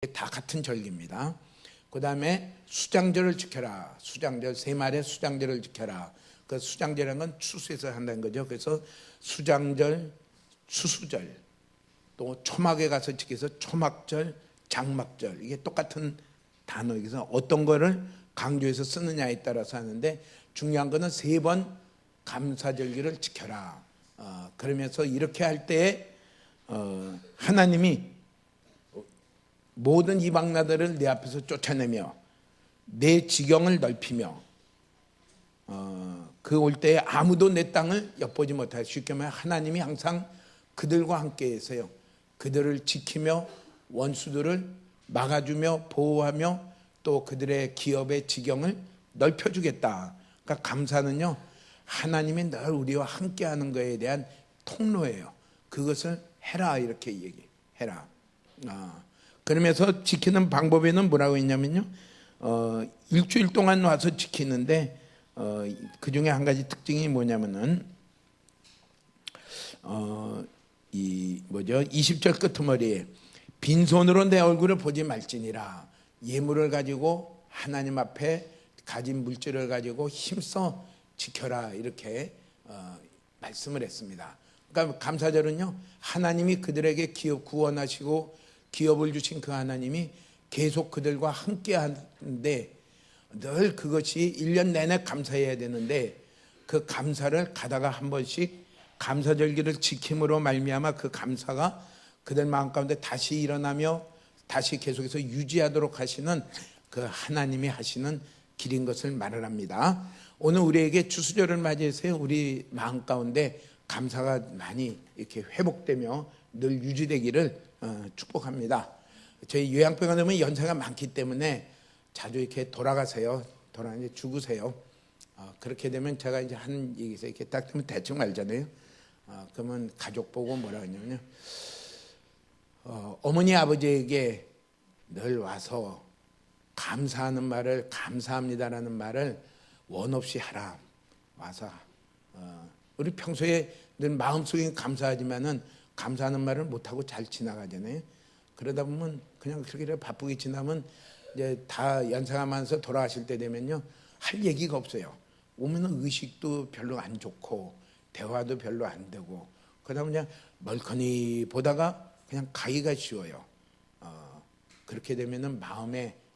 다 같은 절기입니다. 그 다음에 수장절을 지켜라. 수장절, 세 마리의 수장절을 지켜라. 그 수장절이라는 건 추수에서 한다는 거죠. 그래서 수장절, 추수절, 또 초막에 가서 지켜서 초막절, 장막절, 이게 똑같은 단어이기서 어떤 거를 강조해서 쓰느냐에 따라서 하는데, 중요한 거는 3번 감사절기를 지켜라. 그러면서 이렇게 할 때에 하나님이 모든 이방 나라들을 내 앞에서 쫓아내며 내 지경을 넓히며 그 올 때에 아무도 내 땅을 엿보지 못하여, 쉽게 말하면 하나님이 항상 그들과 함께 해서요, 그들을 지키며 원수들을 막아주며 보호하며 또 그들의 기업의 지경을 넓혀주겠다. 그러니까 감사는요, 하나님이 늘 우리와 함께하는 것에 대한 통로예요. 그것을 해라, 이렇게 얘기해라. 그러면서 지키는 방법에는 뭐라고 했냐면요, 일주일 동안 와서 지키는데 그 중에 한 가지 특징이 뭐냐면은 20절 끄트머리에 빈손으로 내 얼굴을 보지 말지니라. 예물을 가지고 하나님 앞에 가진 물질을 가지고 힘써 지켜라, 이렇게 말씀을 했습니다. 그러니까 감사절은요, 하나님이 그들에게 기업 구원하시고 기업을 주신 그 하나님이 계속 그들과 함께 하는데, 늘 그것이 1년 내내 감사해야 되는데, 그 감사를 가다가 한 번씩 감사절기를 지킴으로 말미암아 그 감사가 그들 마음 가운데 다시 일어나며 다시 계속해서 유지하도록 하시는 그 하나님이 하시는 길인 것을 말을 합니다. 오늘 우리에게 추수절을 맞이해서 우리 마음 가운데 감사가 많이 이렇게 회복되며 늘 유지되기를 축복합니다. 저희 요양병원 되면 연세가 많기 때문에 자주 이렇게 돌아가세요. 이제 죽으세요. 그렇게 되면 제가 이제 하는 얘기에서 이렇게 딱 되면 대충 알잖아요. 그러면 가족 보고 뭐라 하냐면요, 어머니 아버지에게 늘 와서 감사하는 말을, 감사합니다라는 말을 원 없이 하라. 와서 우리 평소에 늘 마음속에 감사하지만은 감사하는 말을 못하고 잘 지나가잖아요. 그러다 보면 그냥 그렇게 바쁘게 지나면 이제 다 연세가 많아서 돌아가실 때 되면요, 할 얘기가 없어요. 오면은 의식도 별로 안 좋고 대화도 별로 안 되고, 그러다 보면 그냥 멀커니 보다가 그냥 가기가 쉬워요. 그렇게 되면은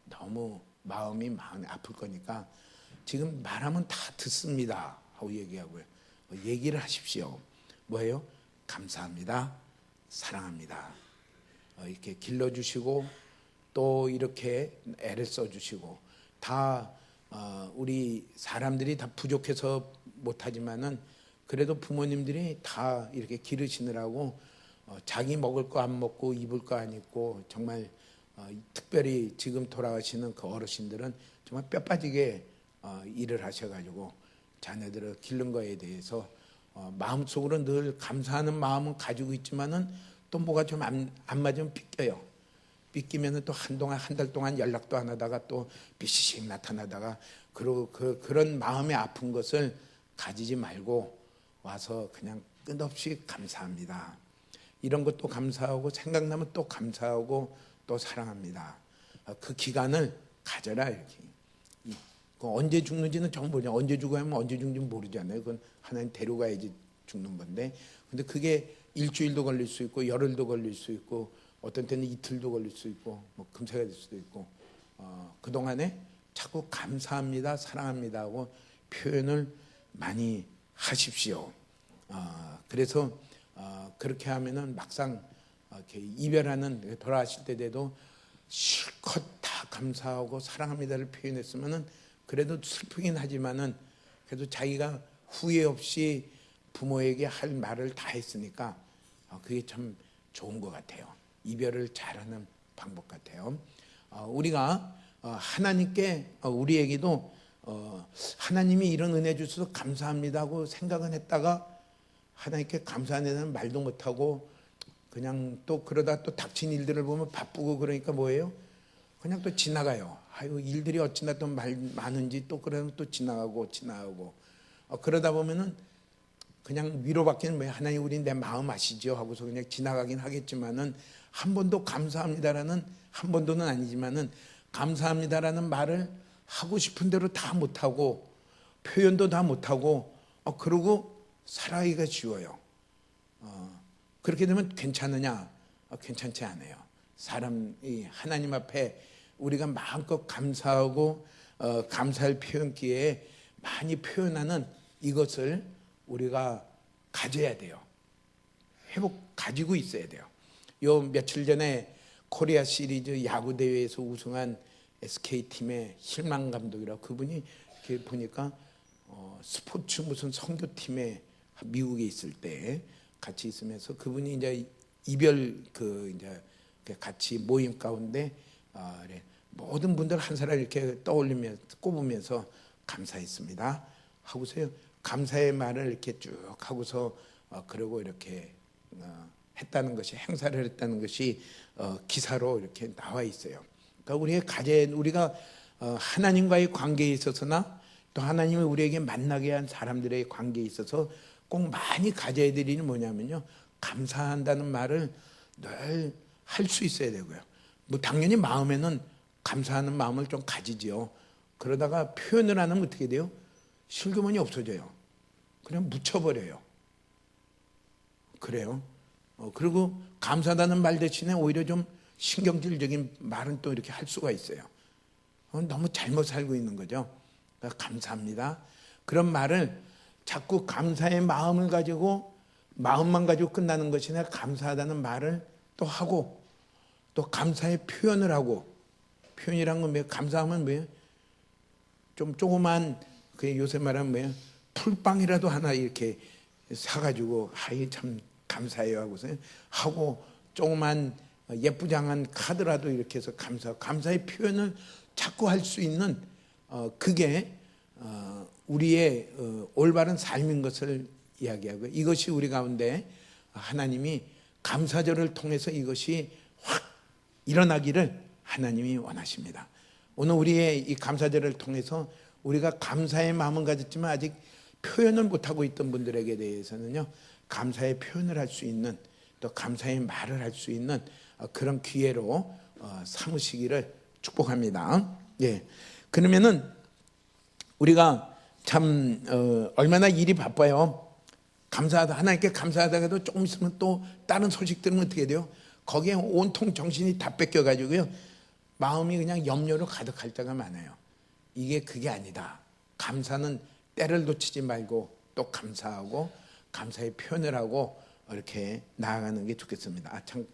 너무 마음이 아플 거니까 지금 말하면 다 듣습니다 하고 얘기하고요. 얘기를 하십시오. 뭐예요? 감사합니다, 사랑합니다, 이렇게 길러주시고 또 이렇게 애를 써주시고, 다 우리 사람들이 다 부족해서 못하지만은 그래도 부모님들이 다 이렇게 기르시느라고 자기 먹을 거 안 먹고 입을 거 안 입고, 정말 특별히 지금 돌아가시는 그 어르신들은 정말 뼈 빠지게 일을 하셔가지고 자녀들을 기른 거에 대해서 마음속으로 늘 감사하는 마음은 가지고 있지만은 또 뭐가 좀 안 맞으면 삐껴요. 삐끼면은 또 한동안, 한 달 동안 연락도 안 하다가 또 비시식 나타나다가, 그리고 그런 마음의 아픈 것을 가지지 말고 와서 그냥 끝없이 감사합니다, 이런 것도 감사하고, 생각나면 또 감사하고 또 사랑합니다, 그 기간을 가져라. 이렇게 언제 죽는지는 정말 모르죠. 언제 죽어야 하면 언제 죽는지 모르잖아요. 그건 하나님 데려가야지 죽는 건데, 근데 그게 일주일도 걸릴 수 있고 열흘도 걸릴 수 있고 어떤 때는 이틀도 걸릴 수 있고 뭐 금세가 될 수도 있고, 그동안에 자꾸 감사합니다, 사랑합니다 하고 표현을 많이 하십시오. 그래서 그렇게 하면은 막상 이렇게 이별하는, 돌아가실 때 돼도 실컷 다 감사하고 사랑합니다를 표현했으면은 그래도 슬프긴 하지만은 그래도 자기가 후회 없이 부모에게 할 말을 다 했으니까 그게 참 좋은 것 같아요. 이별을 잘하는 방법 같아요. 우리가 하나님께, 우리에게도 하나님이 이런 은혜 주셔서 감사합니다 하고 생각은 했다가 하나님께 감사하는 말도 못하고 그냥 또 그러다 또 닥친 일들을 보면 바쁘고 그러니까 뭐예요? 그냥 또 지나가요. 아이고, 일들이 어찌나 또 많은지 또 그러면 또 지나가고 그러다 보면은 그냥 위로받기는 뭐 하나님 우리 내 마음 아시죠 하고서 그냥 지나가긴 하겠지만은 한 번도 감사합니다라는 한 번도는 아니지만은 감사합니다라는 말을 하고 싶은 대로 다 못하고 표현도 다 못하고 그러고 살아가기가 쉬워요. 그렇게 되면 괜찮으냐? 괜찮지 않아요. 사람이 하나님 앞에 우리가 마음껏 감사하고 감사할 표현 기회에 많이 표현하는 이것을 우리가 가져야 돼요. 가지고 있어야 돼요. 요 며칠 전에 코리아 시리즈 야구 대회에서 우승한 SK팀의 실망 감독이라고, 그분이 이렇게 보니까 스포츠 무슨 선교팀에 미국에 있을 때 같이 있으면서 그분이 이제 이별 이제 같이 모임 가운데 모든 분들 한 사람 이렇게 떠올리면서 꼽으면서 감사했습니다 하고서요, 감사의 말을 이렇게 쭉 하고서 그러고 이렇게 했다는 것이, 행사를 했다는 것이 기사로 이렇게 나와 있어요. 그러니까 우리가 하나님과의 관계에 있어서나 또 하나님이 우리에게 만나게 한 사람들의 관계에 있어서 꼭 많이 가져야 될 일이 뭐냐면요, 감사한다는 말을 늘 할 수 있어야 되고요. 뭐 당연히 마음에는 감사하는 마음을 좀 가지지요. 그러다가 표현을 안 하면 어떻게 돼요? 실그머니 없어져요. 그냥 묻혀버려요. 그래요. 그리고 감사하다는 말 대신에 오히려 좀 신경질적인 말은 또 이렇게 할 수가 있어요. 너무 잘못 살고 있는 거죠. 그러니까 감사합니다. 그런 말을 자꾸 감사의 마음을 가지고, 마음만 가지고 끝나는 것이 아니라 감사하다는 말을 또 하고, 또 감사의 표현을 하고. 표현이란 건 뭐예요? 감사하면 뭐예요? 좀 조그만, 요새 말하면 뭐예요? 풀빵이라도 하나 이렇게 사가지고 참 감사해요 하고 조그만 예쁘장한 카드라도 이렇게 해서 감사의 표현을 자꾸 할 수 있는 그게 우리의 올바른 삶인 것을 이야기하고, 이것이 우리 가운데 하나님이 감사절을 통해서 이것이 확 일어나기를 하나님이 원하십니다. 오늘 우리의 이 감사절을 통해서 우리가 감사의 마음은 가졌지만 아직 표현을 못하고 있던 분들에게 대해서는요, 감사의 표현을 할 수 있는, 또 감사의 말을 할 수 있는 그런 기회로 삼으시기를 축복합니다. 예. 그러면은 우리가 참 얼마나 일이 바빠요. 하나님께 감사하다가도 조금 있으면 또 다른 소식 들으면 어떻게 돼요? 거기에 온통 정신이 다 뺏겨가지고요, 마음이 그냥 염려로 가득할 때가 많아요. 그게 아니다. 감사는 때를 놓치지 말고 또 감사하고 감사의 표현을 하고 이렇게 나아가는 게 좋겠습니다. 참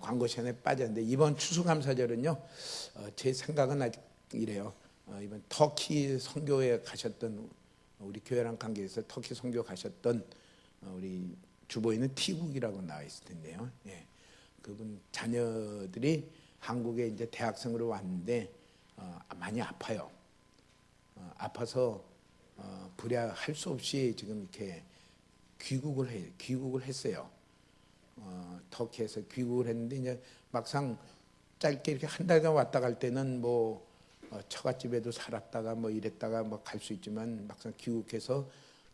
광고 시간에 빠졌는데, 이번 추수감사절은요, 제 생각은 아직 이래요. 이번 터키 선교에 가셨던, 우리 교회랑 관계해서 터키 선교 가셨던 우리 주보에는 티국이라고 나와 있을 텐데요. 예. 그분 자녀들이 한국에 이제 대학생으로 왔는데 많이 아파요. 아파서 부랴 할 수 없이 지금 이렇게 귀국을 했어요. 터키에서 귀국을 했는데, 이제 막상 짧게 이렇게 한 달간 왔다 갈 때는 뭐 처갓집에도 살았다가 뭐 이랬다가 뭐 갈 수 있지만, 막상 귀국해서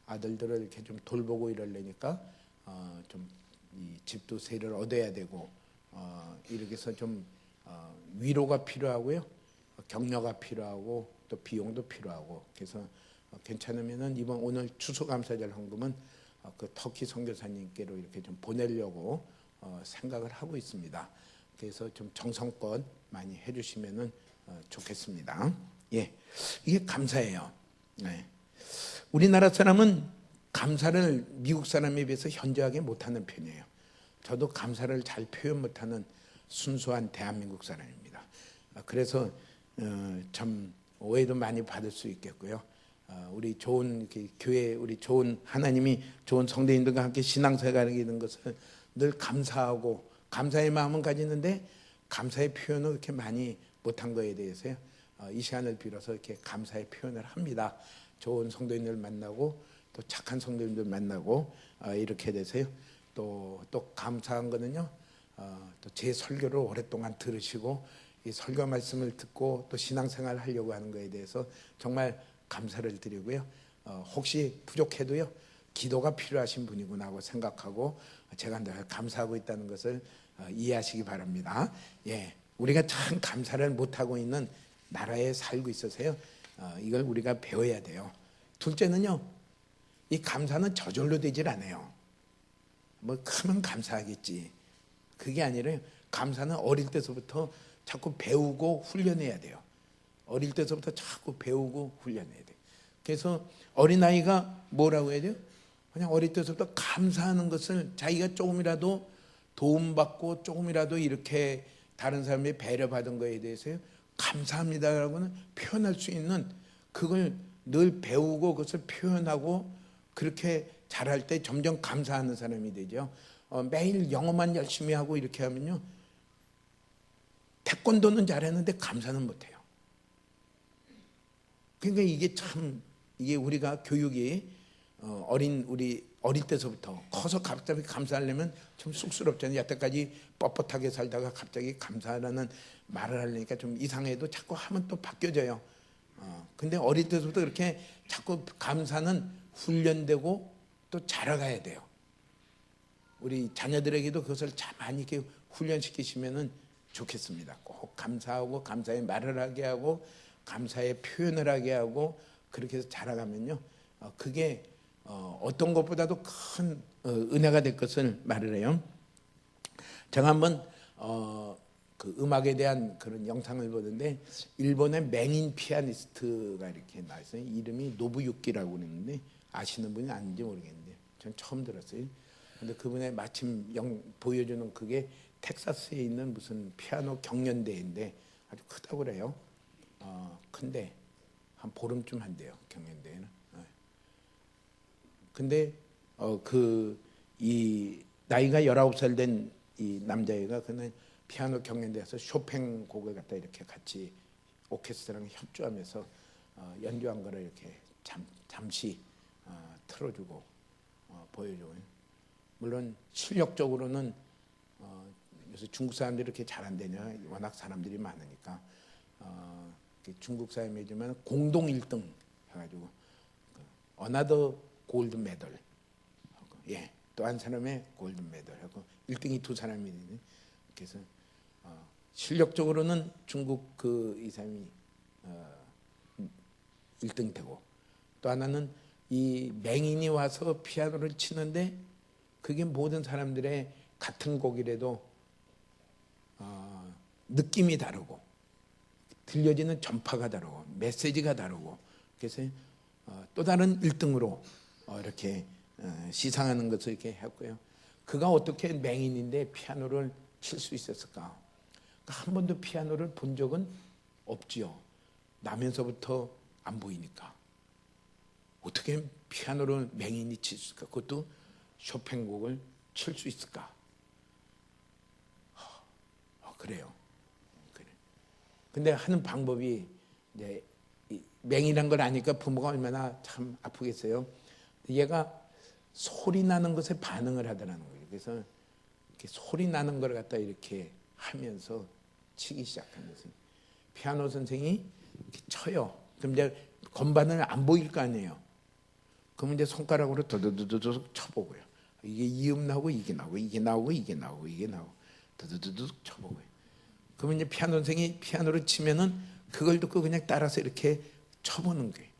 아들들을 이렇게 좀 돌보고 이러려니까 좀 이 집도 세를 얻어야 되고 이렇게 해서 좀 위로가 필요하고요, 격려가 필요하고 또 비용도 필요하고. 그래서 괜찮으면은 오늘 추수감사절 헌금은 그 터키 선교사님께로 이렇게 좀 보내려고 생각을 하고 있습니다. 그래서 좀 정성껏 많이 해주시면은 좋겠습니다. 예, 이게 감사예요. 네. 우리나라 사람은 감사를 미국 사람에 비해서 현저하게 못하는 편이에요. 저도 감사를 잘 표현 못하는 순수한 대한민국 사람입니다. 그래서 참 오해도 많이 받을 수 있겠고요. 우리 좋은 교회, 우리 좋은 하나님이 좋은 성도님들과 함께 신앙생활을 하는 것을 늘 감사하고 감사의 마음은 가지는데 감사의 표현을 그렇게 많이 못한 거에 대해서요, 이 시간을 빌어서 이렇게 감사의 표현을 합니다. 좋은 성도님들 만나고 또 착한 성도님들 만나고 이렇게 돼서요, 또 감사한 거는요, 또 제 설교를 오랫동안 들으시고 이 설교 말씀을 듣고 또 신앙생활을 하려고 하는 거에 대해서 정말 감사를 드리고요, 혹시 부족해도요, 기도가 필요하신 분이구나 하고 생각하고 제가 늘 감사하고 있다는 것을 이해하시기 바랍니다. 예, 우리가 참 감사를 못하고 있는 나라에 살고 있어서요. 이걸 우리가 배워야 돼요. 둘째는요, 이 감사는 저절로 되질 않아요. 뭐 크면 감사하겠지. 그게 아니라 감사는 어릴 때서부터 자꾸 배우고 훈련해야 돼요. 어릴 때서부터 자꾸 배우고 훈련해야 돼요. 그래서 어린아이가 뭐라고 해야 돼요? 그냥 어릴 때서부터 감사하는 것을 자기가 조금이라도 도움받고 조금이라도 이렇게 다른 사람의 배려받은 거에 대해서 감사합니다라고는 표현할 수 있는, 그걸 늘 배우고 그것을 표현하고 그렇게 잘할 때 점점 감사하는 사람이 되죠. 매일 영어만 열심히 하고 이렇게 하면요, 태권도는 잘했는데 감사는 못해요. 그러니까 이게 참, 이게 우리가 교육이 우리 어릴 때서부터 커서 갑자기 감사하려면 좀 쑥스럽잖아요. 여태까지 뻣뻣하게 살다가 갑자기 감사라는 말을 하려니까 좀 이상해도 자꾸 하면 또 바뀌어져요. 근데 어릴 때서부터 그렇게 자꾸 감사는 훈련되고 또 자라가야 돼요. 우리 자녀들에게도 그것을 참 많이 이렇게 훈련시키시면은 좋겠습니다. 꼭 감사하고 감사의 말을 하게 하고 감사의 표현을 하게 하고 그렇게 해서 자라가면요, 그게 어떤 것보다도 큰 은혜가 될 것을 말을 해요. 제가 한번 그 음악에 대한 그런 영상을 보는데, 일본의 맹인 피아니스트가 이렇게 나왔어요. 이름이 노부유키라고 그러는데 아시는 분이 아닌지 모르겠는데 전 처음 들었어요. 근데 그분의 마침 보여주는 그게 텍사스에 있는 무슨 피아노 경연대회인데 아주 크다고 그래요. 큰데 한 보름쯤 한대요, 경연대회는. 근데 이 나이가 19살 된 이 남자애가 그는 피아노 경연대회에서 쇼팽 곡을 갖다 이렇게 같이 오케스트라랑 협조하면서 연주한 거를 이렇게 잠시 틀어주고 보여주고. 물론 실력적으로는 요새 중국 사람들이 이렇게 잘한대냐, 워낙 사람들이 많으니까 중국 사람이지만 공동 1등 해가지고 another 골드 메달, 예, 또 한 사람의 골드 메달 하고 1등이 두 사람이 되는. 그래서 실력적으로는 중국 이 사람이 1등 되고, 또 하나는 이 맹인이 와서 피아노를 치는데 그게 모든 사람들의 같은 곡이라도 느낌이 다르고 들려지는 전파가 다르고 메시지가 다르고, 그래서 또 다른 1등으로 이렇게 시상하는 것을 이렇게 했고요. 그가 어떻게 맹인인데 피아노를 칠 수 있었을까? 한 번도 피아노를 본 적은 없지요. 나면서부터 안 보이니까. 어떻게 피아노를 맹인이 칠 수 있을까? 그것도 쇼팽 곡을 칠 수 있을까? 그래요. 그래. 근데 하는 방법이, 이제 맹인한 걸 아니까 부모가 얼마나 참 아프겠어요. 얘가 소리 나는 것에 반응을 하더라는 거예요. 그래서 이렇게 소리 나는 걸 갖다 이렇게 하면서 치기 시작하면서 피아노 선생이 이렇게 쳐요. 그럼 이제 건반을 안 보일 거 아니에요. 그러면 이제 손가락으로 도도도도 쳐보고요. 이게 이음 나오고 이게 나오고 이게 나오고 이게 나오고 이게 나오고 도도도도 쳐보고요. 그러면 이제 피아노 선생이 피아노를 치면은 그걸 듣고 그냥 따라서 이렇게 쳐보는 거예요.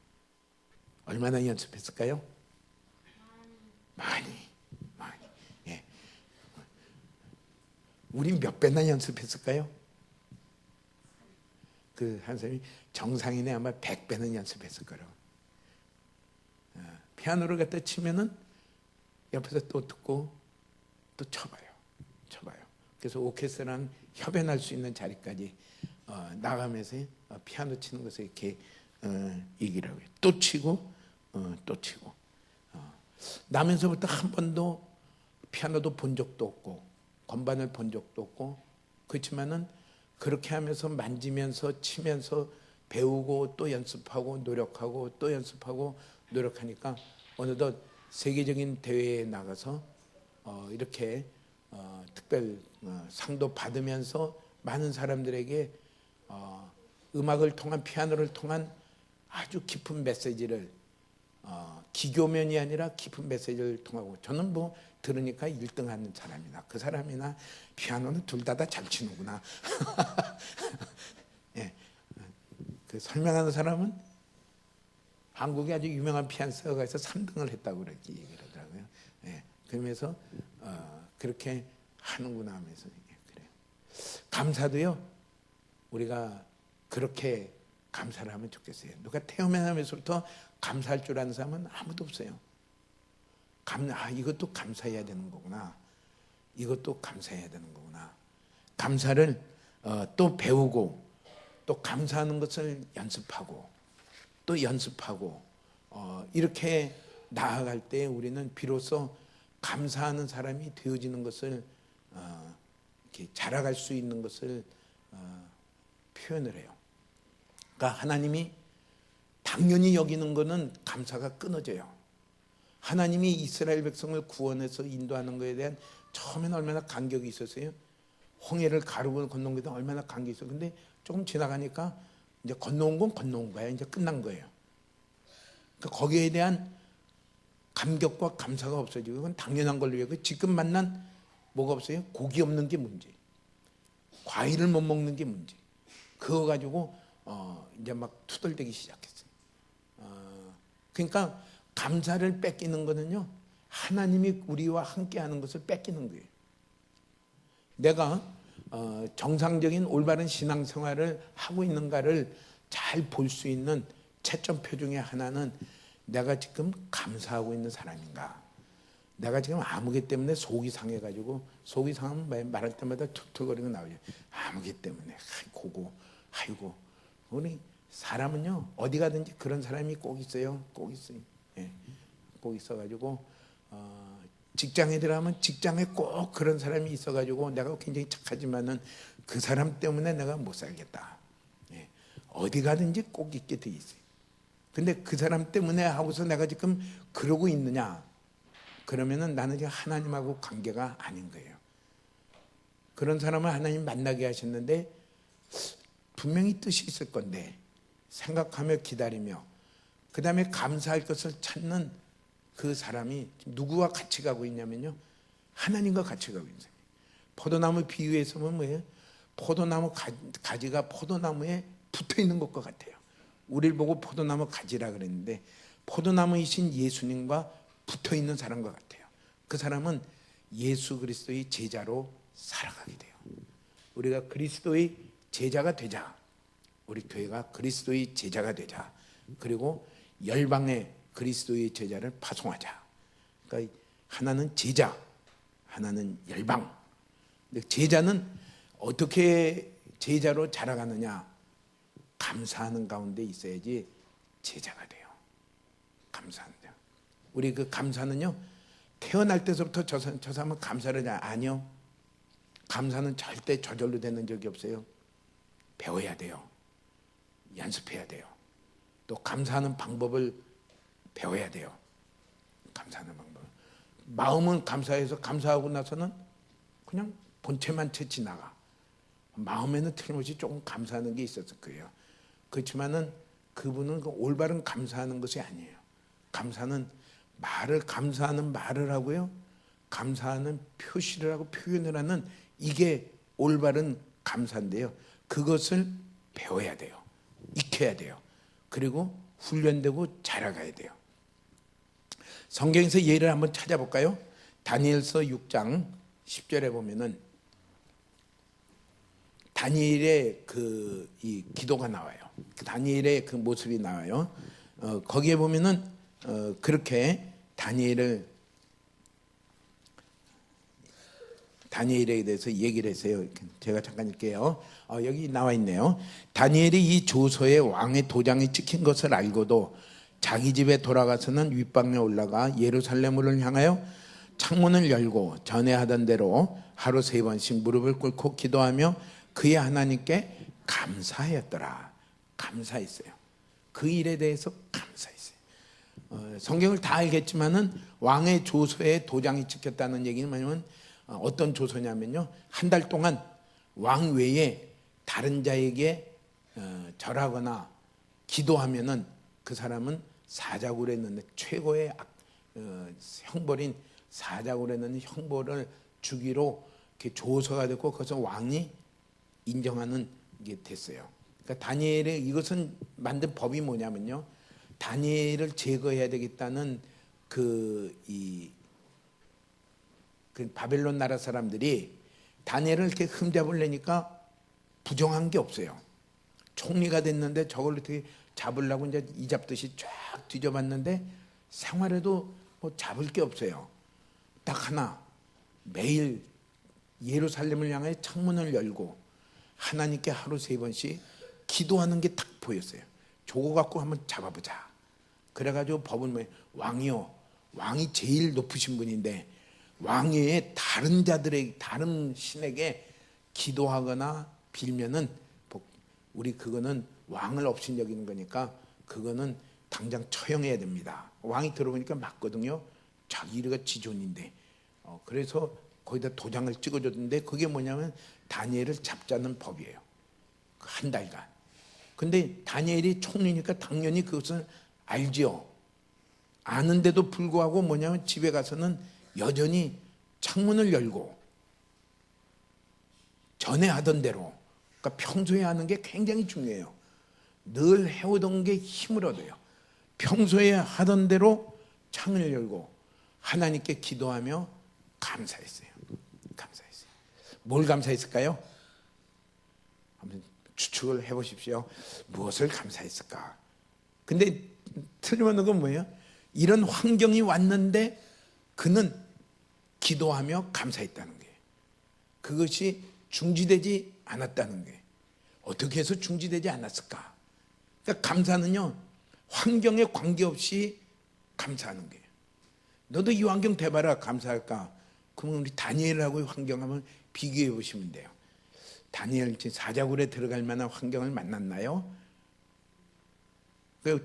얼마나 연습했을까요? 많이. 예. 우린 몇 배나 연습했을까요? 그 한 사람이 정상인의 아마 100배는 연습했을 거라고. 피아노를 갖다 치면은 옆에서 또 듣고 또 쳐봐요. 그래서 오케스트라랑 협연할 수 있는 자리까지 나가면서 피아노 치는 것을 이렇게 얘기를 하고요. 또 치고 또 치고. 나면서부터 한 번도 피아노도 본 적도 없고 건반을 본 적도 없고, 그렇지만은 그렇게 하면서 만지면서 치면서 배우고 또 연습하고 노력하고 또 연습하고 노력하니까 어느덧 세계적인 대회에 나가서 이렇게 특별 상도 받으면서 많은 사람들에게 음악을 통한, 피아노를 통한 아주 깊은 메시지를, 기교면이 아니라 깊은 메시지를 통하고, 저는 뭐 들으니까 1등 하는 사람이나 그 사람이나 피아노는 둘 다 잘 치는구나. 예. 그 설명하는 사람은 한국에 아주 유명한 피아니스트가 있어 3등을 했다고 그렇게 얘기를 하더라고요. 예. 그러면서 그렇게 하는구나 하면서 그래요. 감사도요, 우리가 그렇게 감사를 하면 좋겠어요. 누가 태어나면서부터 감사할 줄 아는 사람은 아무도 없어요. 이것도 감사해야 되는 거구나. 이것도 감사해야 되는 거구나. 감사를 또 배우고 또 감사하는 것을 연습하고 또 연습하고 이렇게 나아갈 때 우리는 비로소 감사하는 사람이 되어지는 것을 이렇게 자라갈 수 있는 것을 표현을 해요. 그러니까 하나님이 당연히 여기는 것은 감사가 끊어져요. 하나님이 이스라엘 백성을 구원해서 인도하는 것에 대한 처음에는 얼마나 간격이 있었어요. 홍해를 가르고 건너온 게 얼마나 간격이 있어요. 근데 조금 지나가니까 이제 건너온 건 건너온 거야. 이제 끝난 거예요. 그러니까 거기에 대한 감격과 감사가 없어지고 그건 당연한 걸로 여기고 지금 만난 뭐가 없어요? 고기 없는 게 문제, 과일을 못 먹는 게 문제. 그거 가지고 이제 막 투덜대기 시작했어요. 그러니까 감사를 뺏기는 거는요, 하나님이 우리와 함께하는 것을 뺏기는 거예요. 내가 정상적인 올바른 신앙생활을 하고 있는가를 잘 볼 수 있는 채점표 중에 하나는 내가 지금 감사하고 있는 사람인가. 내가 지금 아무개 때문에 속이 상해가지고, 속이 상하면 말할 때마다 툭툭거리고 나오죠. 아무개 때문에 아이고. 우리 사람은요, 어디 가든지 그런 사람이 꼭 있어요. 꼭 있어요. 예, 꼭 있어가지고 직장에 들어가면 직장에 꼭 그런 사람이 있어가지고 내가 굉장히 착하지만은 그 사람 때문에 내가 못 살겠다. 예, 어디 가든지 꼭 있게 돼 있어요. 근데 그 사람 때문에 하고서 내가 지금 그러고 있느냐? 그러면은 나는 지금 하나님하고 관계가 아닌 거예요. 그런 사람을 하나님 만나게 하셨는데 분명히 뜻이 있을 건데 생각하며 기다리며 그 다음에 감사할 것을 찾는 그 사람이 누구와 같이 가고 있냐면요, 하나님과 같이 가고 있는 사람이에요. 포도나무 비유에서 보면 뭐예요? 포도나무 가지가 포도나무에 붙어 있는 것과 같아요. 우리를 보고 포도나무 가지라 그랬는데 포도나무이신 예수님과 붙어 있는 사람과 같아요. 그 사람은 예수 그리스도의 제자로 살아가게 돼요. 우리가 그리스도의 제자가 되자. 우리 교회가 그리스도의 제자가 되자. 그리고 열방의 그리스도의 제자를 파송하자. 그러니까 하나는 제자, 하나는 열방. 근데 제자는 어떻게 제자로 자라가느냐? 감사하는 가운데 있어야지 제자가 돼요. 감사한다. 우리 그 감사는요, 태어날 때서부터 저 사람은 감사를 아니요. 감사는 절대 저절로 되는 적이 없어요. 배워야 돼요. 연습해야 돼요. 또 감사하는 방법을 배워야 돼요. 감사하는 방법. 마음은 감사해서 감사하고 나서는 그냥 본체만 채 지나가. 마음에는 틀림없이 조금 감사하는 게 있었을 거예요. 그렇지만은 그분은 그 올바른 감사하는 것이 아니에요. 감사는 감사하는 말을 하고요, 감사하는 표시를 하고 표현을 하는 이게 올바른 감사인데요. 그것을 배워야 돼요. 익혀야 돼요. 그리고 훈련되고 자라가야 돼요. 성경에서 예를 한번 찾아볼까요? 다니엘서 6장 10절에 보면은 다니엘의 이 기도가 나와요. 다니엘의 그 모습이 나와요. 거기에 보면은 그렇게 다니엘에 대해서 얘기를 했어요. 제가 잠깐 읽게요. 여기 나와 있네요. 다니엘이 이 조서에 왕의 도장이 찍힌 것을 알고도 자기 집에 돌아가서는 윗방에 올라가 예루살렘을 향하여 창문을 열고 전에 하던 대로 하루 3번씩 무릎을 꿇고 기도하며 그의 하나님께 감사하였더라. 감사했어요. 그 일에 대해서 감사했어요. 성경을 다 알겠지만은 왕의 조서에 도장이 찍혔다는 얘기는 뭐냐면 어떤 조서냐면요, 한 달 동안 왕 외에 다른 자에게 절하거나 기도하면은 그 사람은 사자굴에 넣는 최고의 형벌인 사자굴에는 형벌을 주기로 이렇게 조서가 됐고 그것을 왕이 인정하는 게 됐어요. 그러니까 다니엘의 이것은 만든 법이 뭐냐면요, 다니엘을 제거해야 되겠다는 그 바벨론 나라 사람들이 다니엘을 이렇게 흠잡을 내니까 부정한 게 없어요. 총리가 됐는데 저걸 어떻게 잡으려고 이제 이 잡듯이 쫙 뒤져봤는데 생활에도 뭐 잡을 게 없어요. 딱 하나, 매일 예루살렘을 향해 창문을 열고 하나님께 하루 3번씩 기도하는 게 딱 보였어요. 저거 갖고 한번 잡아보자. 그래가지고 법은 뭐예요? 왕이요, 왕이 제일 높으신 분인데 왕 외에 다른 자들의 다른 신에게 기도하거나 빌면은 우리 그거는 왕을 업신여기는 거니까 그거는 당장 처형해야 됩니다. 왕이 들어보니까 맞거든요. 자기가 지존인데. 그래서 거기다 도장을 찍어줬는데 그게 뭐냐면 다니엘을 잡자는 법이에요. 한 달간. 근데 다니엘이 총리니까 당연히 그것을 알지요. 아는데도 불구하고 뭐냐면 집에 가서는 여전히 창문을 열고 전에 하던 대로, 그러니까 평소에 하는 게 굉장히 중요해요. 늘 해오던 게 힘을 얻어요. 평소에 하던 대로 창을 열고 하나님께 기도하며 감사했어요. 감사했어요. 뭘 감사했을까요? 한번 추측을 해보십시오. 무엇을 감사했을까? 근데 틀림없는 건 뭐예요? 이런 환경이 왔는데 그는 기도하며 감사했다는 거예요. 그것이 중지되지 않았다는 거예요. 어떻게 해서 중지되지 않았을까? 그러니까 감사는요, 환경에 관계없이 감사하는 거예요. 너도 이 환경 대봐라, 감사할까? 그러면 우리 다니엘하고의 환경하면 비교해 보시면 돼요. 다니엘 사자굴에 들어갈 만한 환경을 만났나요?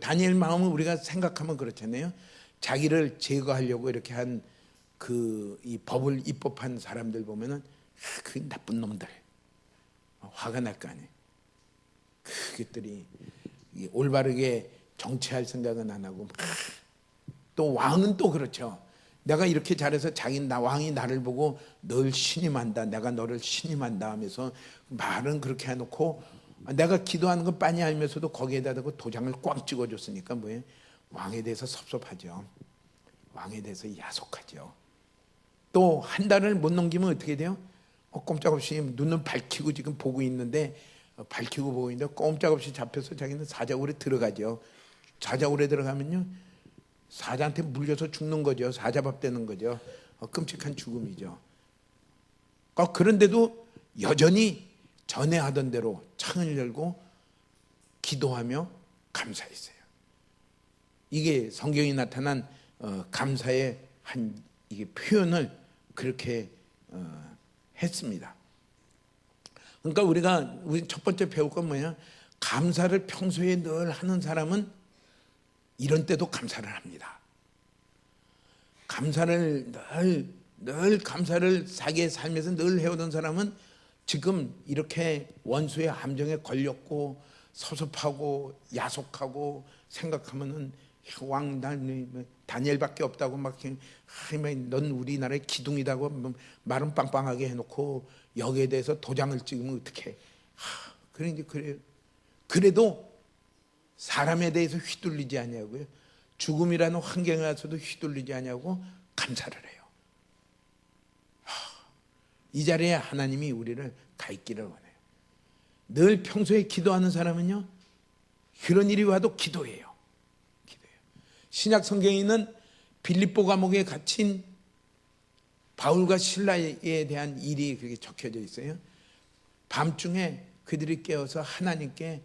다니엘 마음을 우리가 생각하면 그렇잖아요. 자기를 제거하려고 이렇게 한 이 법을 입법한 사람들 보면은 그 나쁜 놈들 화가 날 거 아니에요. 그것들이 올바르게 정치할 생각은 안 하고, 또 왕은 또 그렇죠. 내가 이렇게 잘해서 왕이 나를 보고 널 신임한다, 내가 너를 신임한다 하면서 말은 그렇게 해놓고 내가 기도하는 건 빤히 알면서도 거기에다 대고 도장을 꽉 찍어줬으니까 뭐예요? 왕에 대해서 섭섭하죠. 왕에 대해서 야속하죠. 또 한 달을 못 넘기면 어떻게 돼요? 꼼짝없이 눈을 밝히고 지금 보고 있는데 꼼짝없이 잡혀서 자기는 사자굴에 들어가죠. 사자굴에 들어가면요, 사자한테 물려서 죽는 거죠. 사자밥 되는 거죠. 끔찍한 죽음이죠. 그런데도 여전히 전에 하던 대로 창을 열고 기도하며 감사했어요. 이게 성경에 나타난 감사의 이게 표현을 그렇게 했습니다. 그러니까 우리 첫 번째 배울 건 뭐냐? 감사를 평소에 늘 하는 사람은 이런 때도 감사를 합니다. 감사를 늘 감사를 자기의 삶에서 늘 해오던 사람은 지금 이렇게 원수의 함정에 걸렸고 섭섭하고 야속하고 생각하면은 다니엘밖에 없다고 넌 우리나라의 기둥이다고 말은 빵빵하게 해놓고 여기에 대해서 도장을 찍으면 어떡해? 그래도 사람에 대해서 휘둘리지 않냐고요. 죽음이라는 환경에 와서도 휘둘리지 않냐고 감사를 해요. 이 자리에 하나님이 우리를 가 있기를 원해요. 늘 평소에 기도하는 사람은요, 그런 일이 와도 기도해요. 신약 성경에 있는 빌립보 감옥에 갇힌 바울과 실라에 대한 일이 그렇게 적혀져 있어요. 밤중에 그들이 깨어서 하나님께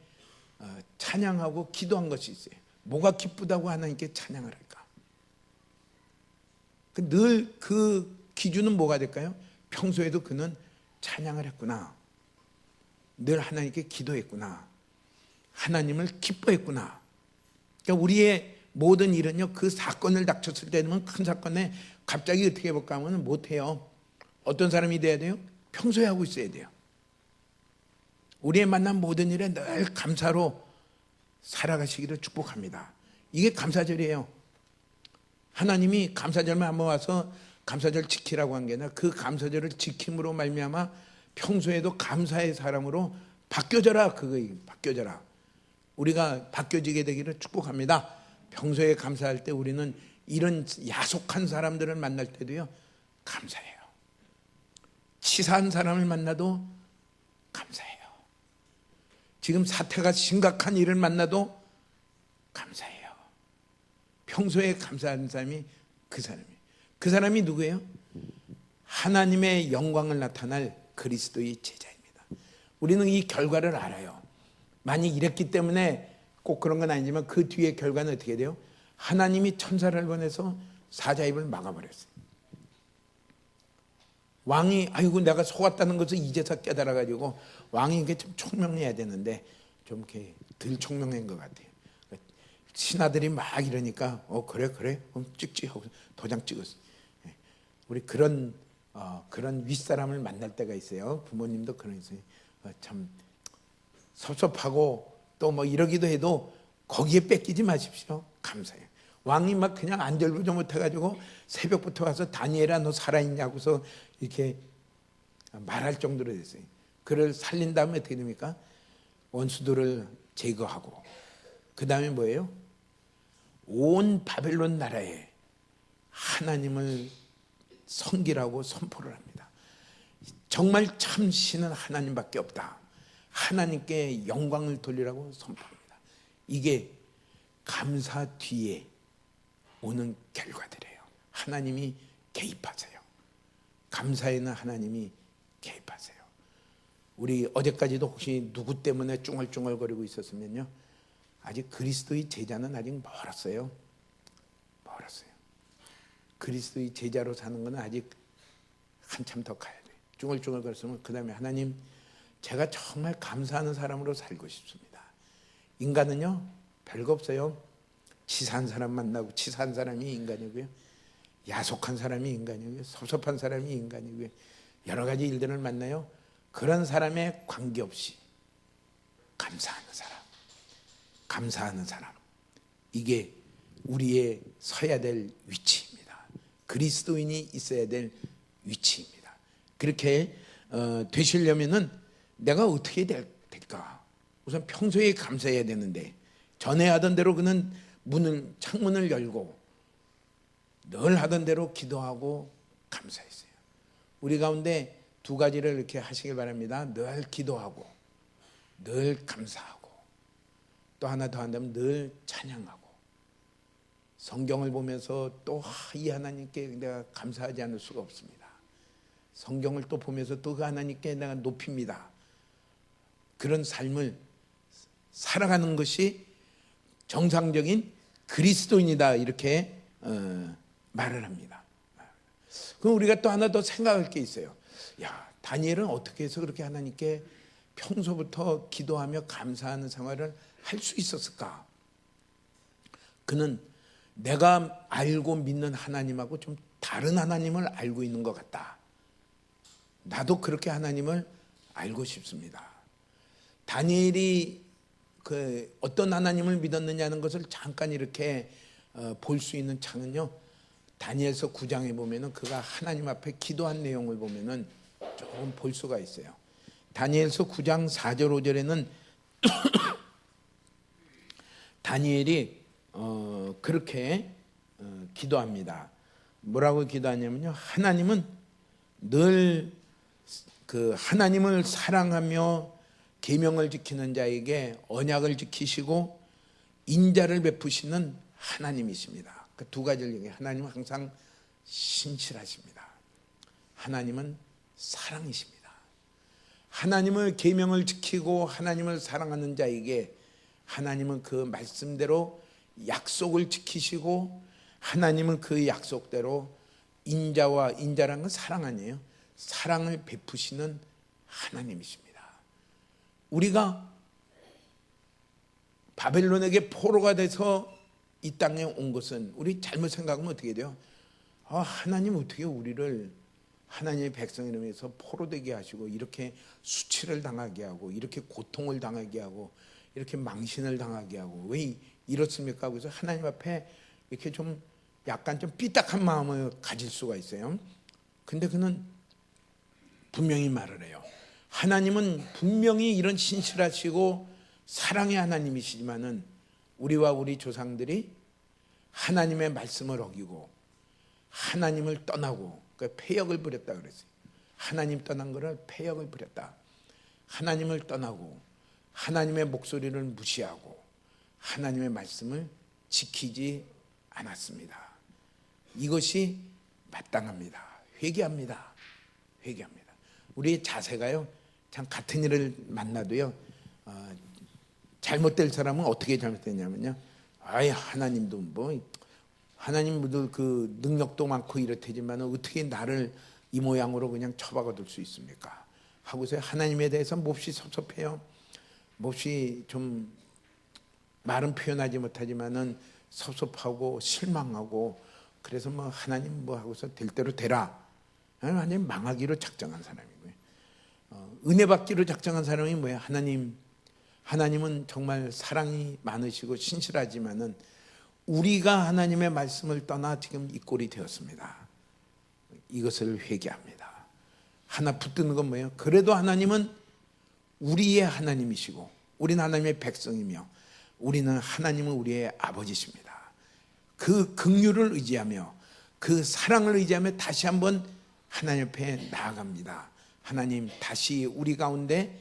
찬양하고 기도한 것이 있어요. 뭐가 기쁘다고 하나님께 찬양을 할까? 늘 그 기준은 뭐가 될까요? 평소에도 그는 찬양을 했구나. 늘 하나님께 기도했구나. 하나님을 기뻐했구나. 그러니까 우리의 모든 일은요, 그 사건을 닥쳤을 때는 큰 사건에 갑자기 어떻게 해볼까 하면 못해요. 어떤 사람이 돼야 돼요? 평소에 하고 있어야 돼요. 우리의 만난 모든 일에 늘 감사로 살아가시기를 축복합니다. 이게 감사절이에요. 하나님이 감사절만 한번 와서 감사절 지키라고 한 게 아니라 그 감사절을 지킴으로 말미암아 평소에도 감사의 사람으로 바뀌어져라. 그거예요. 바뀌어져라. 우리가 바뀌어지게 되기를 축복합니다. 평소에 감사할 때 우리는 이런 야속한 사람들을 만날 때도요 감사해요. 치사한 사람을 만나도 감사해요. 지금 사태가 심각한 일을 만나도 감사해요. 평소에 감사하는 사람이 그 사람이에요. 그 사람이 누구예요? 하나님의 영광을 나타날 그리스도의 제자입니다. 우리는 이 결과를 알아요. 만약 이랬기 때문에 꼭 그런 건 아니지만 그 뒤에 결과는 어떻게 돼요? 하나님이 천사를 보내서 사자 입을 막아버렸어요. 왕이 아이고 내가 속았다는 것을 이제서 깨달아가지고 왕이 이게 좀 총명해야 되는데 좀 이렇게 덜 총명한 것 같아요. 신하들이 막 이러니까 그래 그럼 찍지 하고 도장 찍었어요. 우리 그런 윗사람을 만날 때가 있어요. 부모님도 그런 있어요. 참 섭섭하고 또 뭐 이러기도 해도 거기에 뺏기지 마십시오. 감사해요. 왕이 막 그냥 안절부절 못해가지고 새벽부터 와서 다니엘아 너 살아있냐고서 이렇게 말할 정도로 됐어요. 그를 살린 다음에 어떻게 됩니까? 원수들을 제거하고 그 다음에 뭐예요? 온 바벨론 나라에 하나님을 섬기라고 선포를 합니다. 정말 참 신은 하나님밖에 없다. 하나님께 영광을 돌리라고 선포합니다. 이게 감사 뒤에 오는 결과들이에요. 하나님이 개입하세요. 감사에는 하나님이 개입하세요. 우리 어제까지도 혹시 누구 때문에 쭝얼쭝얼거리고 있었으면요, 아직 그리스도의 제자는 아직 멀었어요. 멀었어요. 그리스도의 제자로 사는 것은 아직 한참 더 가야 돼요. 쭝얼쭝얼거렸으면 그 다음에 하나님 제가 정말 감사하는 사람으로 살고 싶습니다. 인간은요 별거 없어요. 치사한 사람 만나고 치사한 사람이 인간이고요, 야속한 사람이 인간이고요, 섭섭한 사람이 인간이고요, 여러 가지 일들을 만나요. 그런 사람에 관계없이 감사하는 사람, 이게 우리의 서야 될 위치입니다. 그리스도인이 있어야 될 위치입니다. 그렇게 되시려면은 내가 어떻게 될까? 우선 평소에 감사해야 되는데, 전에 하던 대로 그는 창문을 열고 늘 하던 대로 기도하고 감사했어요. 우리 가운데 두 가지를 이렇게 하시길 바랍니다. 늘 기도하고 늘 감사하고, 또 하나 더 한다면 늘 찬양하고. 성경을 보면서 또 이 하나님께 내가 감사하지 않을 수가 없습니다. 성경을 또 보면서 또 그 하나님께 내가 높입니다. 그런 삶을 살아가는 것이 정상적인 그리스도인이다, 이렇게 말을 합니다. 그럼 우리가 또 하나 더 생각할 게 있어요. 야, 다니엘은 어떻게 해서 그렇게 하나님께 평소부터 기도하며 감사하는 생활을 할 수 있었을까? 그는 내가 알고 믿는 하나님하고 좀 다른 하나님을 알고 있는 것 같다. 나도 그렇게 하나님을 알고 싶습니다. 다니엘이 어떤 하나님을 믿었느냐는 것을 잠깐 이렇게 볼 수 있는 창은요, 다니엘서 9장에 보면은 그가 하나님 앞에 기도한 내용을 보면은 조금 볼 수가 있어요. 다니엘서 9장 4절 5절에는 다니엘이 그렇게 기도합니다. 뭐라고 기도하냐면요, 하나님은 늘 그 하나님을 사랑하며 계명을 지키는 자에게 언약을 지키시고 인자를 베푸시는 하나님이십니다. 그 두 가지를 얘기해요. 하나님은 항상 신실하십니다. 하나님은 사랑이십니다. 하나님의 계명을 지키고 하나님을 사랑하는 자에게 하나님은 그 말씀대로 약속을 지키시고, 하나님은 그 약속대로 인자라는 건 사랑 아니에요. 사랑을 베푸시는 하나님이십니다. 우리가 바벨론에게 포로가 돼서 이 땅에 온 것은, 우리 잘못 생각하면 어떻게 돼요? 하나님 어떻게 우리를 하나님의 백성이라고 해서 포로되게 하시고 이렇게 수치를 당하게 하고 이렇게 고통을 당하게 하고 이렇게 망신을 당하게 하고 왜 이렇습니까? 그래서 하나님 앞에 이렇게 좀 약간 좀 삐딱한 마음을 가질 수가 있어요. 근데 그는 분명히 말을 해요. 하나님은 분명히 이런 신실하시고 사랑의 하나님이시지만은 우리와 우리 조상들이 하나님의 말씀을 어기고 하나님을 떠나고 그 패역을 부렸다 그랬어요. 하나님 떠난 거를 패역을 부렸다. 하나님을 떠나고 하나님의 목소리를 무시하고 하나님의 말씀을 지키지 않았습니다. 이것이 마땅합니다. 회개합니다. 회개합니다. 우리의 자세가요, 참 같은 일을 만나도요, 잘못될 사람은 어떻게 잘못됐냐면요, 아예 하나님도 뭐 하나님도 그 능력도 많고 이렇다지만 어떻게 나를 이 모양으로 그냥 처박아둘 수 있습니까? 하고서 하나님에 대해서 몹시 섭섭해요. 몹시 좀 말은 표현하지 못하지만은 섭섭하고 실망하고, 그래서 뭐 하나님 뭐 하고서 될 대로 되라. 하나님 망하기로 작정한 사람이고요. 은혜 받기로 작정한 사람이 뭐예요? 하나님은 정말 사랑이 많으시고 신실하지만은 우리가 하나님의 말씀을 떠나 지금 이 꼴이 되었습니다. 이것을 회개합니다. 하나 붙드는 건 뭐예요? 그래도 하나님은 우리의 하나님이시고 우리는 하나님의 백성이며 하나님은 우리의 아버지십니다. 그 긍휼을 의지하며 그 사랑을 의지하며 다시 한번 하나님 앞에 나아갑니다. 하나님, 다시 우리 가운데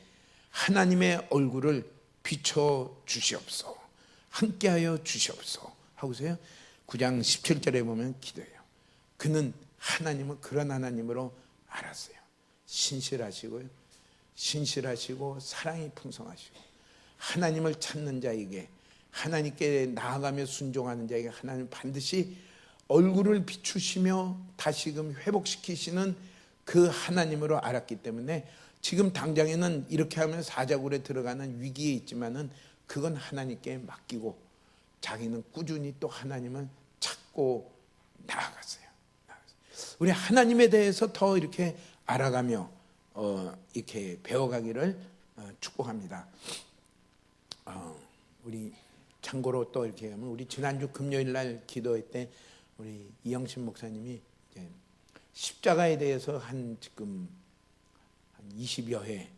하나님의 얼굴을 비춰 주시옵소서, 함께하여 주시옵소서 하고서요 9장 17절에 보면 기도해요. 그는 하나님은 그런 하나님으로 알았어요. 신실하시고 사랑이 풍성하시고 하나님을 찾는 자에게, 하나님께 나아가며 순종하는 자에게 하나님 반드시 얼굴을 비추시며 다시금 회복시키시는 그 하나님으로 알았기 때문에 지금 당장에는 이렇게 하면 사자굴에 들어가는 위기에 있지만은 그건 하나님께 맡기고 자기는 꾸준히 또 하나님을 찾고 나아갔어요. 우리 하나님에 대해서 더 이렇게 알아가며 이렇게 배워가기를 축복합니다. 우리 참고로 또 이렇게 하면, 우리 지난주 금요일 날 기도회 때 우리 이영신 목사님이 이제 십자가에 대해서 지금 한 20여 회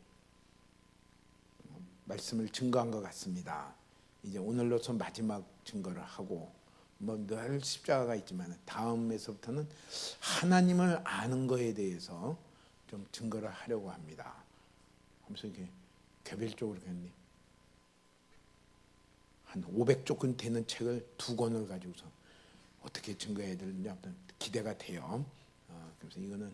말씀을 증거한 것 같습니다. 이제 오늘로서 마지막 증거를 하고, 뭐 늘 십자가가 있지만 다음에서부터는 하나님을 아는 거에 대해서 좀 증거를 하려고 합니다. 하면서 이렇게 개별적으로 했는데 한 500쪽은 되는 책을 2권을 가지고서 어떻게 증거해야 되는지 기대가 돼요. 그래서 이거는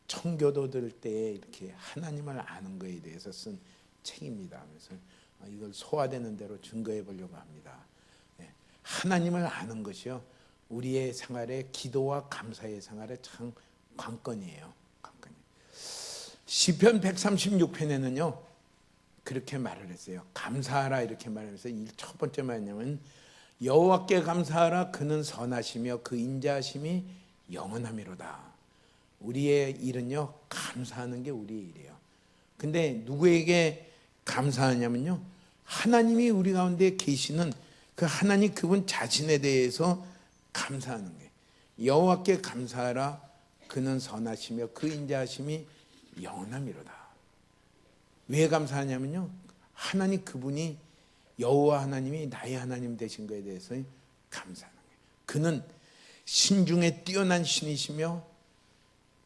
청교도들 때 이렇게 하나님을 아는 거에 대해서 쓴 책입니다. 그래서 이걸 소화되는 대로 증거해 보려고 합니다. 하나님을 아는 것이요, 우리의 생활에, 기도와 감사의 생활에 참 관건이에요. 시편 136편에는요 그렇게 말을 했어요. 감사하라 이렇게 말하면서 첫 번째 말이냐면, 여호와께 감사하라, 그는 선하시며 그 인자하심이 영원하미로다. 우리의 일은요 감사하는 게 우리의 일이에요. 근데 누구에게 감사하냐면요, 하나님이 우리 가운데 계시는 그 하나님, 그분 자신에 대해서 감사하는 거예요. 여호와께 감사하라, 그는 선하시며 그 인자하심이 영원하미로다. 왜 감사하냐면요, 하나님 그분이, 여호와 하나님이 나의 하나님 되신 것에 대해서 감사하는 거예요. 그는 신중에 뛰어난 신이시며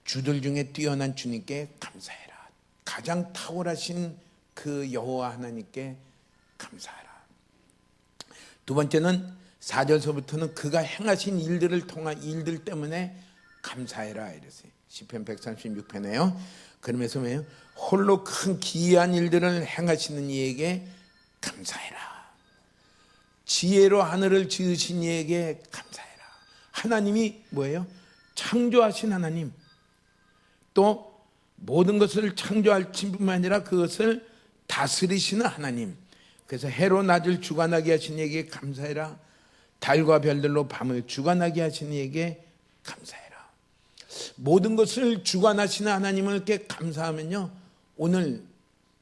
주들 중에 뛰어난 주님께 감사해라. 가장 탁월하신 그 여호와 하나님께 감사하라. 두 번째는 4절서부터는 그가 행하신 일들 때문에 감사해라 이랬어요. 시편 136편에요. 그러면서 왜요? 홀로 큰 기이한 일들을 행하시는 이에게 감사해라. 지혜로 하늘을 지으신 이에게 감사해라. 하나님이 뭐예요? 창조하신 하나님, 또 모든 것을 창조할 뿐만 아니라 그것을 다스리시는 하나님. 그래서 해로 낮을 주관하게 하신 이에게 감사해라. 달과 별들로 밤을 주관하게 하신 이에게 감사해라. 모든 것을 주관하시는 하나님을 이렇게 감사하면요, 오늘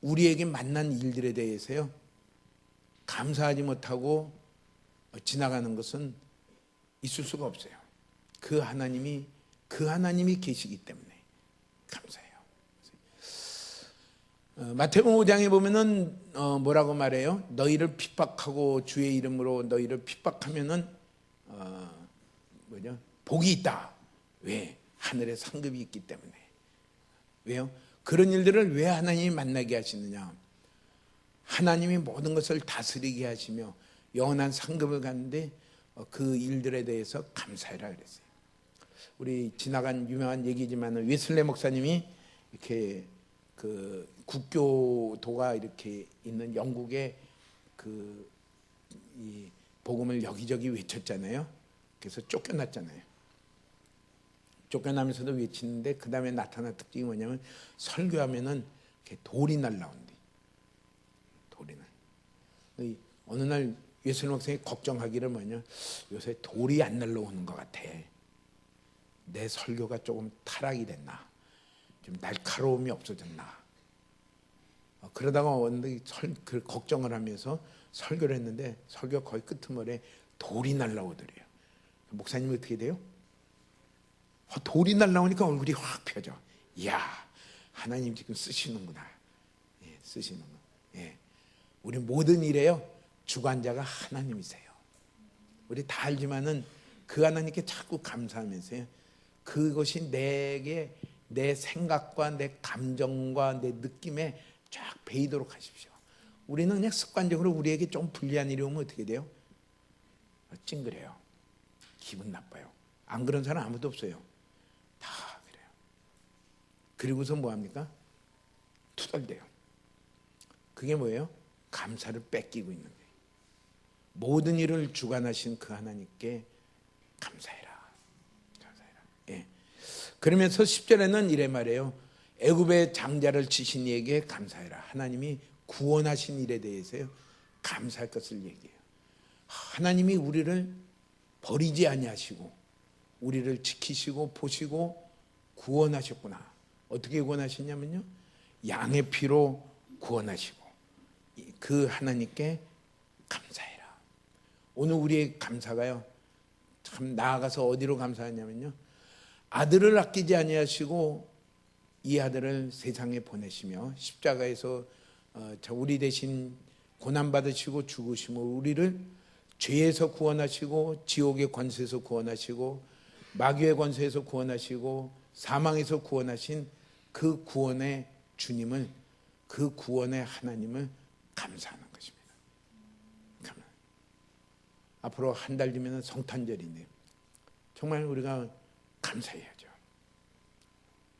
우리에게 만난 일들에 대해서요 감사하지 못하고 지나가는 것은 있을 수가 없어요. 그 하나님이 계시기 때문에 감사해요. 마태복음 5장에 보면은 뭐라고 말해요? 너희를 핍박하고 주의 이름으로 너희를 핍박하면은 복이 있다. 왜? 하늘에 상급이 있기 때문에. 왜요? 그런 일들을 왜 하나님이 만나게 하시느냐? 하나님이 모든 것을 다스리게 하시며 영원한 상급을 갖는데 그 일들에 대해서 감사해라 그랬어요. 우리 지나간 유명한 얘기지만 웨슬레 목사님이 이렇게 그 국교도가 이렇게 있는 영국에 이 복음을 여기저기 외쳤잖아요. 그래서 쫓겨났잖아요. 쫓겨나면서도 외치는데 그 다음에 나타난 특징이 뭐냐면 설교하면은 이렇게 돌이 날라온대. 어느 날 웨슬레 목사님이 걱정하기를 뭐냐, 요새 돌이 안 날라오는 것 같아. 내 설교가 조금 타락이 됐나? 좀 날카로움이 없어졌나? 그러다가 그 걱정을 하면서 설교를 했는데 설교 거의 끄트머리에 돌이 날라오더래요. 목사님이 어떻게 돼요? 돌이 날라오니까 얼굴이 확 펴져. 이야, 하나님 지금 쓰시는구나. 예, 쓰시는구나. 예. 우리 모든 일에요, 주관자가 하나님이세요. 우리 다 알지만은 그 하나님께 자꾸 감사하면서요, 그것이 내게 내 생각과 내 감정과 내 느낌에 쫙 배이도록 하십시오. 우리는 그냥 습관적으로 우리에게 좀 불리한 일이 오면 어떻게 돼요? 찡그려요. 기분 나빠요. 안 그런 사람 아무도 없어요. 다 그래요. 그리고서 뭐합니까? 투덜대요. 그게 뭐예요? 감사를 뺏기고 있는 거예요. 모든 일을 주관하신 그 하나님께 감사해라. 감사해라. 예. 그러면서 10절에는 이래 말해요. 애굽의 장자를 치신 이에게 감사해라. 하나님이 구원하신 일에 대해서요, 감사할 것을 얘기해요. 하나님이 우리를 버리지 아니하시고 우리를 지키시고 보시고 구원하셨구나. 어떻게 구원하셨냐면요, 양의 피로 구원하시고 그 하나님께 감사해라. 오늘 우리의 감사가요, 참 나아가서 어디로 감사하냐면요, 아들을 아끼지 아니하시고 이 아들을 세상에 보내시며 십자가에서 우리 대신 고난받으시고 죽으시며 우리를 죄에서 구원하시고 지옥의 권세에서 구원하시고 마귀의 권세에서 구원하시고 사망에서 구원하신 그 구원의 주님을, 그 구원의 하나님을 감사하는 것입니다. 앞으로 한 달 뒤면 성탄절인데 정말 우리가 감사해야죠.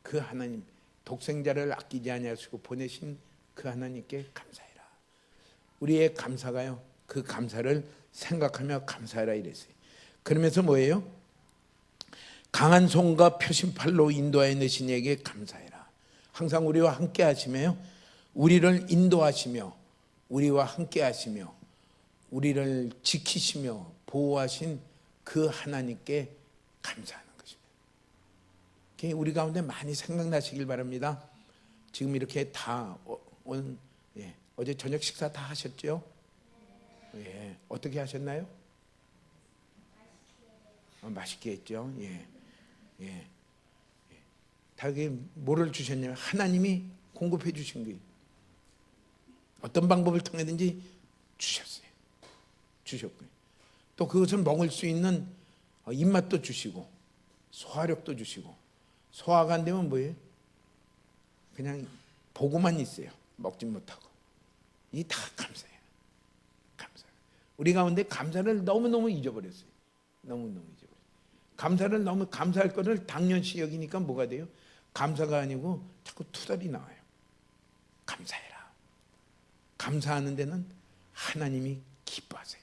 그 하나님, 독생자를 아끼지 아니하시고 보내신 그 하나님께 감사해라. 우리의 감사가요, 그 감사를 생각하며 감사해라 이랬어요. 그러면서 뭐예요? 강한 손과 표심팔로 인도하여 내신 이에게 감사해라. 항상 우리와 함께 하시며 우리를 인도하시며 우리와 함께 하시며 우리를 지키시며 보호하신 그 하나님께 감사하는 것입니다. 우리 가운데 많이 생각나시길 바랍니다. 지금 이렇게 다 어제 저녁 식사 다 하셨죠? 예. 어떻게 하셨나요? 맛있게 했죠. 예. 예. 다 그게 뭐를 주셨냐면 하나님이 공급해 주신 거예요. 어떤 방법을 통해든지 주셨어요. 주셨고요. 또 그것을 먹을 수 있는 입맛도 주시고 소화력도 주시고, 소화가 안 되면 뭐예요? 그냥 보고만 있어요. 먹지 못하고. 이 다 감사해요. 감사. 우리 가운데 감사를 너무너무 잊어버렸어요. 너무너무 잊어버렸어요. 감사를 너무 감사할 거를 당연시 여기니까 뭐가 돼요? 감사가 아니고 자꾸 투덜이 나와요. 감사해라. 감사하는 데는 하나님이 기뻐하세요.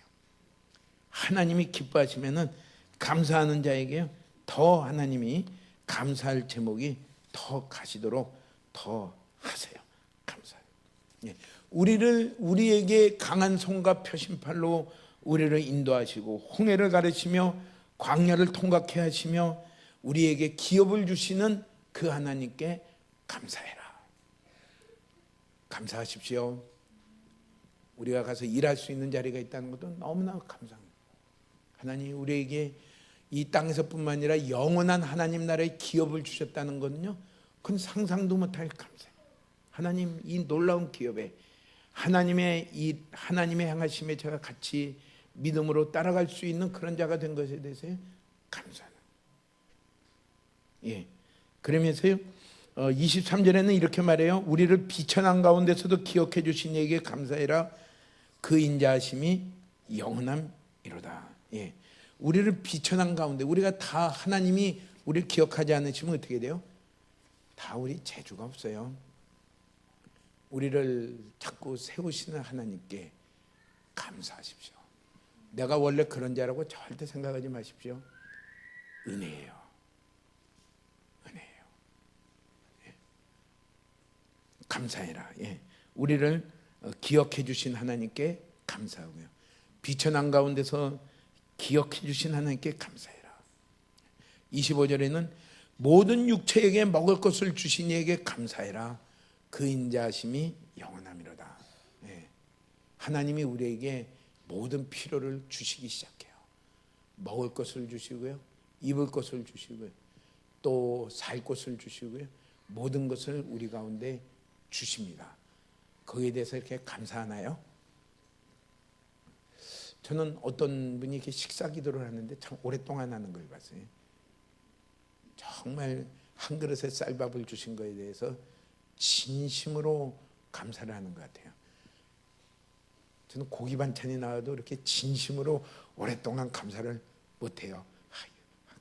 하나님이 기뻐하시면은 감사하는 자에게 더 하나님이 감사할 제목이 더 가시도록 더 하세요. 감사해요. 예. 우리에게 강한 손과 표심팔로 우리를 인도하시고 홍해를 가르치며 광야를 통과케 하시며 우리에게 기업을 주시는 그 하나님께 감사해라. 감사하십시오. 우리가 가서 일할 수 있는 자리가 있다는 것도 너무나 감사합니다. 하나님, 우리에게 이 땅에서뿐만 아니라 영원한 하나님 나라의 기업을 주셨다는 것은요, 그건 상상도 못할 감사예요. 하나님 이 놀라운 기업에 하나님의 행하심에 제가 같이 믿음으로 따라갈 수 있는 그런 자가 된 것에 대해서 감사하는. 예. 그러면서요, 23절에는 이렇게 말해요. 우리를 비천한 가운데서도 기억해 주신 이에게 감사해라. 그 인자하심이 영원함이로다. 예. 우리를 비천한 가운데, 우리가 다 하나님이 우리를 기억하지 않으시면 어떻게 돼요? 다 우리 재주가 없어요. 우리를 자꾸 세우시는 하나님께 감사하십시오. 내가 원래 그런 자라고 절대 생각하지 마십시오. 은혜예요. 은혜예요. 예. 감사해라. 예. 우리를 기억해 주신 하나님께 감사하고요. 비천한 가운데서 기억해 주신 하나님께 감사해라. 25절에는 모든 육체에게 먹을 것을 주신 이에게 감사해라. 그 인자하심이 영원함이로다. 예. 하나님이 우리에게 모든 필요를 주시기 시작해요. 먹을 것을 주시고요, 입을 것을 주시고요, 또 살 것을 주시고요, 모든 것을 우리 가운데 주십니다. 거기에 대해서 이렇게 감사하나요? 저는 어떤 분이 이렇게 식사 기도를 하는데 참 오랫동안 하는 걸 봤어요. 정말 한 그릇의 쌀밥을 주신 것에 대해서 진심으로 감사를 하는 것 같아요. 저는 고기 반찬이 나와도 이렇게 진심으로 오랫동안 감사를 못해요.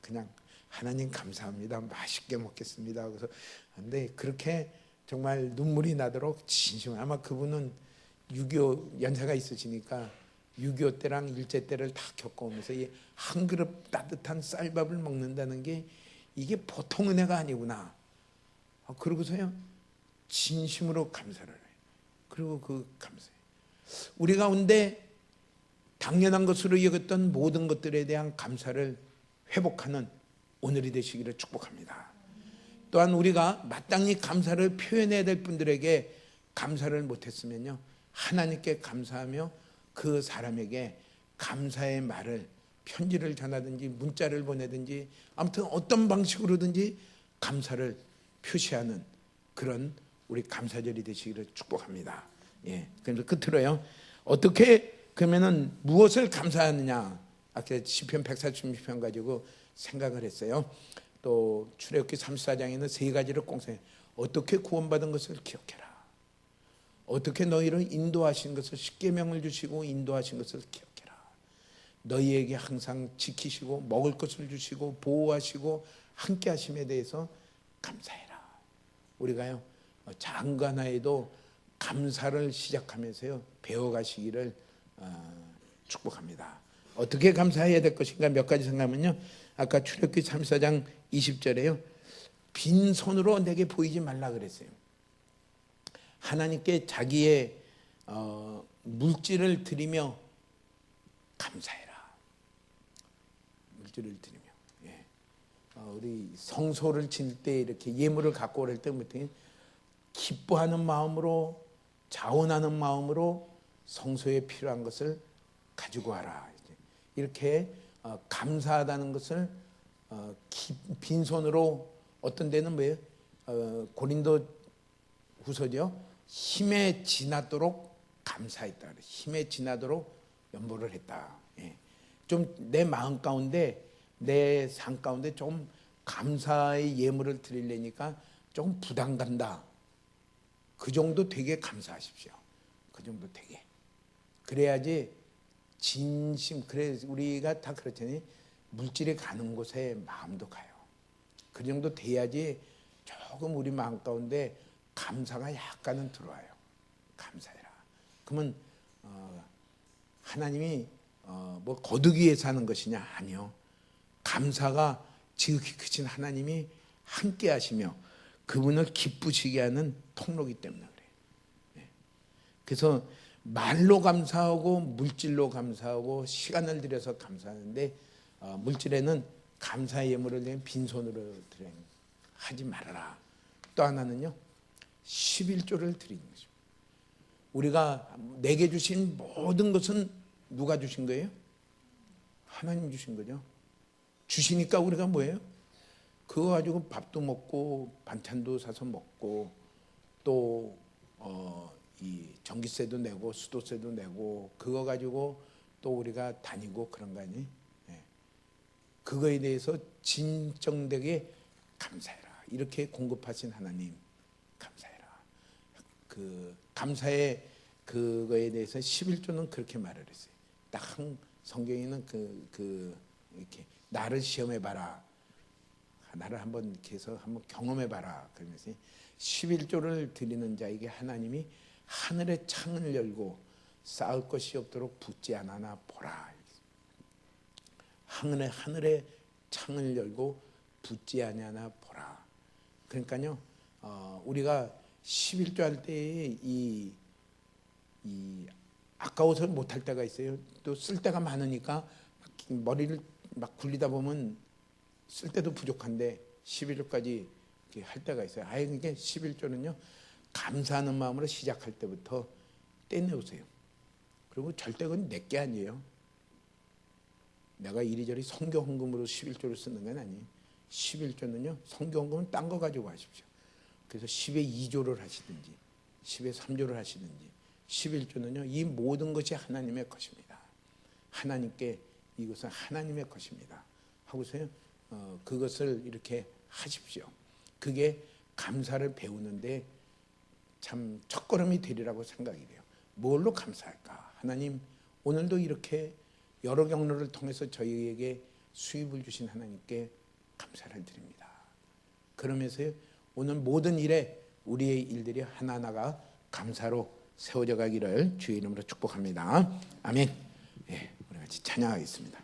그냥 하나님 감사합니다, 맛있게 먹겠습니다. 그래서 근데 그렇게 정말 눈물이 나도록 진심, 아마 그분은 6.25 연세가 있으시니까 6.25 때랑 일제 때를 다 겪어오면서 이 한 그릇 따뜻한 쌀밥을 먹는다는 게 이게 보통 은혜가 아니구나. 그러고서요 진심으로 감사를 해요. 그리고 그 감사해요. 우리 가운데 당연한 것으로 여겼던 모든 것들에 대한 감사를 회복하는 오늘이 되시기를 축복합니다. 또한 우리가 마땅히 감사를 표현해야 될 분들에게 감사를 못했으면요, 하나님께 감사하며 그 사람에게 감사의 말을, 편지를 전하든지 문자를 보내든지 아무튼 어떤 방식으로든지 감사를 표시하는 그런 우리 감사절이 되시기를 축복합니다. 예. 그래서 끝으로요, 어떻게 그러면은 무엇을 감사하느냐? 아까 시편 146편 가지고 생각을 했어요. 또 출애굽기 34장에는 세 가지를 공생해. 어떻게 구원받은 것을 기억해라. 어떻게 너희를 인도하신 것을, 십계명을 주시고 인도하신 것을 기억해라. 너희에게 항상 지키시고 먹을 것을 주시고 보호하시고 함께 하심에 대해서 감사해라. 우리가요 작은 거 하나에도 감사를 시작하면서요 배워가시기를 축복합니다. 어떻게 감사해야 될 것인가 몇 가지 생각하면요, 아까 출애굽기 34장 20절에요 빈손으로 내게 보이지 말라 그랬어요. 하나님께 자기의 물질을 드리며 감사해라. 물질을 드리며. 예. 우리 성소를 칠 때 이렇게 예물을 갖고 오를 때부터 기뻐하는 마음으로, 자원하는 마음으로 성소에 필요한 것을 가지고 와라. 이렇게 감사하다는 것을 빈손으로, 어떤 데는 뭐예요? 고린도 후서죠. 힘에 지나도록 감사했다. 힘에 지나도록 연보를 했다. 예. 좀 내 마음 가운데, 내 삶 가운데 좀 감사의 예물을 드리려니까 조금 부담 간다. 그 정도 되게 감사하십시오. 그 정도 되게. 그래야지 진심, 그래 우리가 다 그렇잖아요. 물질이 가는 곳에 마음도 가요. 그 정도 돼야지 조금 우리 마음 가운데 감사가 약간은 들어와요. 감사해라. 그러면 하나님이 뭐 거두기 위해서 하는 것이냐? 아니요. 감사가 지극히 크신 하나님이 함께 하시며 그분을 기쁘시게 하는 통로이기 때문에 그래요. 네. 그래서 말로 감사하고 물질로 감사하고 시간을 들여서 감사하는데 물질에는 감사의 예물을 내면 빈손으로 드려 하지 말아라. 또 하나는요 11조를 드리는 것입니다. 우리가 내게 주신 모든 것은 누가 주신 거예요? 하나님 주신 거죠. 주시니까 우리가 뭐예요? 그거 가지고 밥도 먹고 반찬도 사서 먹고 또 이 전기세도 내고 수도세도 내고 그거 가지고 또 우리가 다니고 그런 거 아니? 예. 그거에 대해서 진정되게 감사해라. 이렇게 공급하신 하나님 감사해라. 그 감사의 그거에 대해서 11조는 그렇게 말을 했어요. 딱 성경에는 이렇게 나를 시험해 봐라. 나를 한번 이렇게 해서 한번 경험해 봐라. 그러면서 11조를 드리는 자에게 하나님이 하늘의 창을 열고 쌓을 것이 없도록 붙지 않았나 보라. 하늘의 창을 열고 붙지 않았나 보라. 그러니까요, 우리가 11조 할 때에 이 아까워서 못할 때가 있어요. 또 쓸 때가 많으니까 머리를 막 굴리다 보면 쓸 때도 부족한데 11조까지 할 때가 있어요. 이게 11조는요, 감사하는 마음으로 시작할 때부터 떼내오세요. 그리고 절대 그건 내게 아니에요. 내가 이리저리 성교 헌금으로 11조를 쓰는 건 아니에요. 11조는요, 성교 헌금은 딴 거 가지고 하십시오. 그래서 10의 2조를 하시든지 10의 3조를 하시든지 11조는요, 이 모든 것이 하나님의 것입니다. 하나님께 이것은 하나님의 것입니다. 하고서요, 그것을 이렇게 하십시오. 그게 감사를 배우는데 참 첫걸음이 되리라고 생각이 돼요. 뭘로 감사할까? 하나님, 오늘도 이렇게 여러 경로를 통해서 저희에게 수입을 주신 하나님께 감사를 드립니다. 그러면서 오늘 모든 일에 우리의 일들이 하나하나가 감사로 세워져 가기를 주의 이름으로 축복합니다. 아멘. 예, 우리 같이 찬양하겠습니다.